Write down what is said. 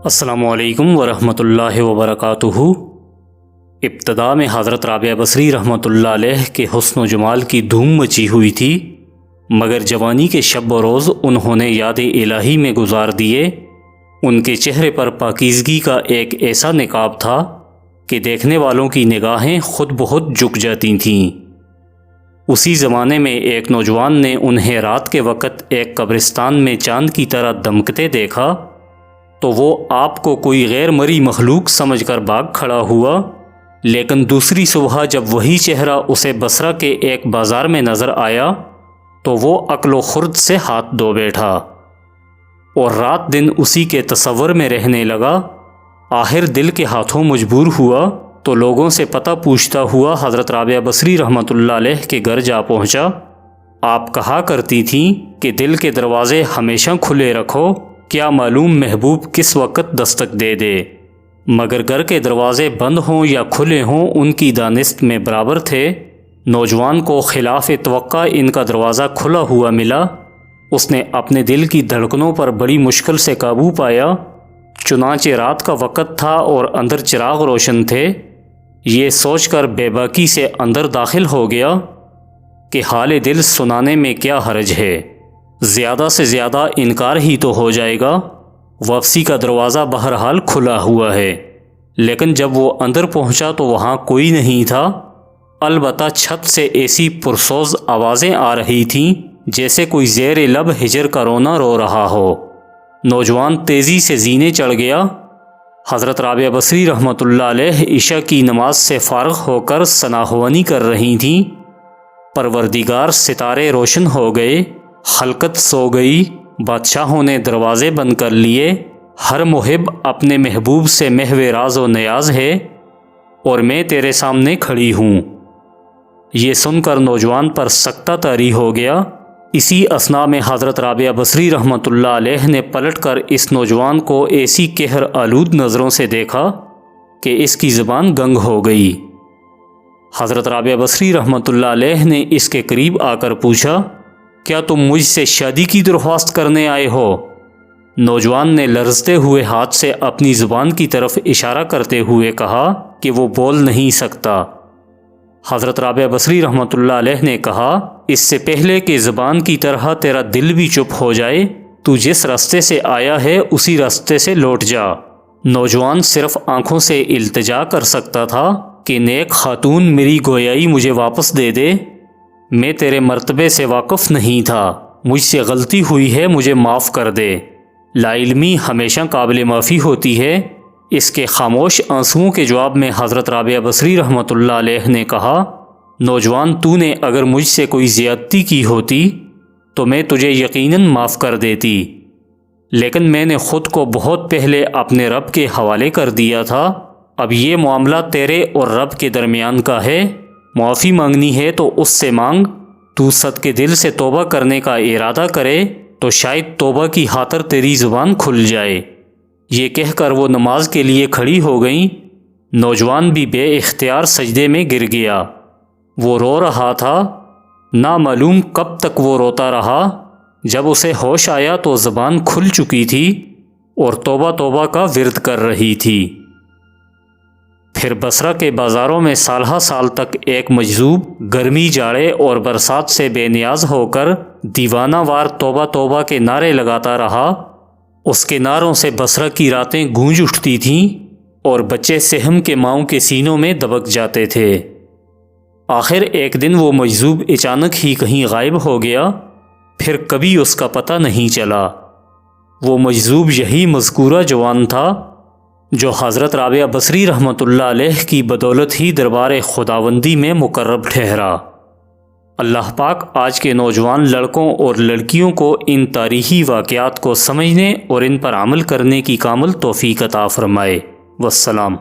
السلام علیکم ورحمۃ اللہ وبرکاتہ۔ ابتدا میں حضرت رابعہ بصری رحمۃ اللہ علیہ کے حسن و جمال کی دھوم مچی ہوئی تھی، مگر جوانی کے شب و روز انہوں نے یاد الہی میں گزار دیے۔ ان کے چہرے پر پاکیزگی کا ایک ایسا نقاب تھا کہ دیکھنے والوں کی نگاہیں خود بخود جھک جاتی تھیں۔ اسی زمانے میں ایک نوجوان نے انہیں رات کے وقت ایک قبرستان میں چاند کی طرح دمکتے دیکھا تو وہ آپ کو کوئی غیر مری مخلوق سمجھ کر بھاگ کھڑا ہوا، لیکن دوسری صبح جب وہی چہرہ اسے بصرہ کے ایک بازار میں نظر آیا تو وہ عقل و خرد سے ہاتھ دھو بیٹھا اور رات دن اسی کے تصور میں رہنے لگا۔ آخر دل کے ہاتھوں مجبور ہوا تو لوگوں سے پتہ پوچھتا ہوا حضرت رابعہ بصری رحمۃ اللہ علیہ کے گھر جا پہنچا۔ آپ کہا کرتی تھیں کہ دل کے دروازے ہمیشہ کھلے رکھو، کیا معلوم محبوب کس وقت دستک دے دے، مگر گھر کے دروازے بند ہوں یا کھلے ہوں ان کی دانست میں برابر تھے۔ نوجوان کو خلاف توقع ان کا دروازہ کھلا ہوا ملا۔ اس نے اپنے دل کی دھڑکنوں پر بڑی مشکل سے قابو پایا، چنانچہ رات کا وقت تھا اور اندر چراغ روشن تھے۔ یہ سوچ کر بے باکی سے اندر داخل ہو گیا کہ حال دل سنانے میں کیا حرج ہے، زیادہ سے زیادہ انکار ہی تو ہو جائے گا۔ واپسی کا دروازہ بہرحال کھلا ہوا ہے، لیکن جب وہ اندر پہنچا تو وہاں کوئی نہیں تھا، البتہ چھت سے ایسی پرسوز آوازیں آ رہی تھیں جیسے کوئی زیر لب ہجر کا رونا رو رہا ہو۔ نوجوان تیزی سے زینے چڑھ گیا۔ حضرت رابعہ بصری رحمۃ اللہ علیہ عشاء کی نماز سے فارغ ہو کر ثناء کر رہی تھیں۔ پروردگار ستارے روشن ہو گئے، خلقت سو گئی، بادشاہوں نے دروازے بند کر لیے، ہر محب اپنے محبوب سے محو راز و نیاز ہے اور میں تیرے سامنے کھڑی ہوں۔ یہ سن کر نوجوان پر سکتہ طاری ہو گیا۔ اسی اثناء میں حضرت رابعہ بصری رحمۃ اللہ علیہ نے پلٹ کر اس نوجوان کو ایسی قہر آلود نظروں سے دیکھا کہ اس کی زبان گنگ ہو گئی۔ حضرت رابعہ بصری رحمۃ اللہ علیہ نے اس کے قریب آ کر پوچھا، کیا تم مجھ سے شادی کی درخواست کرنے آئے ہو؟ نوجوان نے لرزتے ہوئے ہاتھ سے اپنی زبان کی طرف اشارہ کرتے ہوئے کہا کہ وہ بول نہیں سکتا۔ حضرت رابعہ بصری رحمۃ اللہ علیہ نے کہا، اس سے پہلے کہ زبان کی طرح تیرا دل بھی چپ ہو جائے، تو جس راستے سے آیا ہے اسی راستے سے لوٹ جا۔ نوجوان صرف آنکھوں سے التجا کر سکتا تھا کہ نیک خاتون میری گویائی مجھے واپس دے دے، میں تیرے مرتبے سے واقف نہیں تھا، مجھ سے غلطی ہوئی ہے، مجھے معاف کر دے۔ لا علمی ہمیشہ قابل معافی ہوتی ہے۔ اس کے خاموش آنسوؤں کے جواب میں حضرت رابعہ بصری رحمۃ اللہ علیہ نے کہا، نوجوان، تو نے اگر مجھ سے کوئی زیادتی کی ہوتی تو میں تجھے یقیناً معاف کر دیتی، لیکن میں نے خود کو بہت پہلے اپنے رب کے حوالے کر دیا تھا۔ اب یہ معاملہ تیرے اور رب کے درمیان کا ہے، معافی مانگنی ہے تو اس سے مانگ، تو صدقے دل سے توبہ کرنے کا ارادہ کرے تو شاید توبہ کی خاطر تیری زبان کھل جائے۔ یہ کہہ کر وہ نماز کے لیے کھڑی ہو گئیں۔ نوجوان بھی بے اختیار سجدے میں گر گیا۔ وہ رو رہا تھا، نامعلوم کب تک وہ روتا رہا۔ جب اسے ہوش آیا تو زبان کھل چکی تھی اور توبہ توبہ کا ورد کر رہی تھی۔ پھر بصرہ کے بازاروں میں سالہ سال تک ایک مجذوب گرمی، جاڑے اور برسات سے بے نیاز ہو کر دیوانہ وار توبہ توبہ کے نعرے لگاتا رہا۔ اس کے نعروں سے بصرہ کی راتیں گونج اٹھتی تھیں اور بچے سہم کے ماؤں کے سینوں میں دبک جاتے تھے۔ آخر ایک دن وہ مجذوب اچانک ہی کہیں غائب ہو گیا، پھر کبھی اس کا پتہ نہیں چلا۔ وہ مجذوب یہی مذکورہ جوان تھا جو حضرت رابعہ بصری رحمۃ اللہ علیہ کی بدولت ہی دربار خداوندی میں مقرب ٹھہرا۔ اللہ پاک آج کے نوجوان لڑکوں اور لڑکیوں کو ان تاریخی واقعات کو سمجھنے اور ان پر عمل کرنے کی کامل توفیق عطا فرمائے۔ والسلام۔